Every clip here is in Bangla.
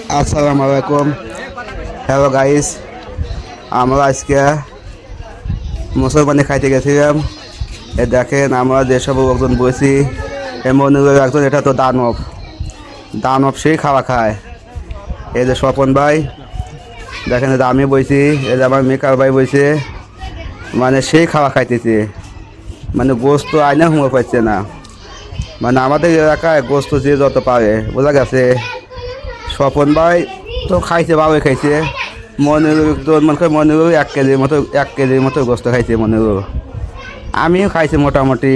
আসসালামু আলাইকুম। হ্যালো গাইস, আমরা আজকে মুসলমানি খাইতে গেছিলাম। দেখেন আমরা যেসব লোকজন বসি এমন একজন, এটা তো দানব। দানব সেই খাওয়া খায়। এই যে স্বপন ভাই, দেখেন এই যে আমি বইছি, এই যে আমার মেকার ভাই বইছে, মানে সেই খাওয়া খাইতেছে। মানে গোস্ত আয়না হুঁড়ো পাচ্ছে না। মানে আমাদের এলাকায় গোস্ত যে যত পারে, বোঝা গেছে। স্বপন ভাই তো খাইছে, ভালোই খাইছে। মনিরুল তো মনে করে মনিরুল 1 কেজির মতো গোস্ত খাইছে মনিরুল। আমিও খাইছি মোটামুটি,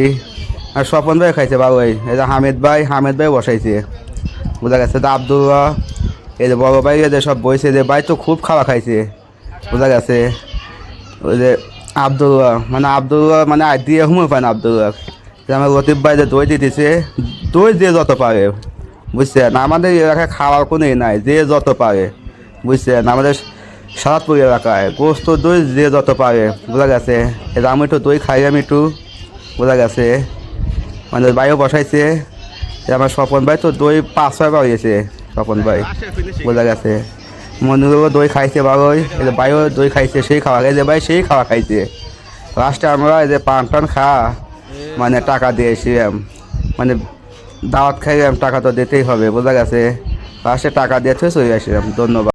আর স্বপন ভাই খাইছে ভালোই। এই যে হামিদ ভাই বসাইছে, বোঝা গেছে। তো আব্দুল্লাহ, এই যে বড় ভাই, যে সব বইছে, যে ভাই তো খুব খাওয়া খাইছে, বোঝা গেছে। ওই যে আব্দুল্লাহ মানে দিয়ে হুমো পায় না আব্দুল্লাহ। আমার লতিফ ভাই যে দই দিতেছে, দই যে যত পারে, বুঝছেন। আমাদের এলাকায় খাওয়ার কোনো নাই, যে যত পারে, বুঝছেন। আমাদের সারাদপুর এলাকায় গোস্ত দই যে যত পারে, বোঝা গেছে। এটা আমি একটু দই খাই, আমি একটু, বোঝা গেছে। মানে ভাইও বসাইছে। আমার স্বপন ভাই তো দই 5-6 বার হয়েছে, স্বপন ভাই, বোঝা গেছে। মনুরও দই খাইছে ভালোই, এই যে ভাইও দই খাইছে, সেই খাওয়া খাইছে ভাই, সেই খাওয়া খাইছে। লাস্টে আমরা এই যে পান টান মানে টাকা দিয়েছিলাম, মানে দাওয়াত খাইলাম, টাকা তো দিতেই হবে, বোঝা গেছে। লাস্টে টাকা দিয়ে চলে আসলাম। ধন্যবাদ।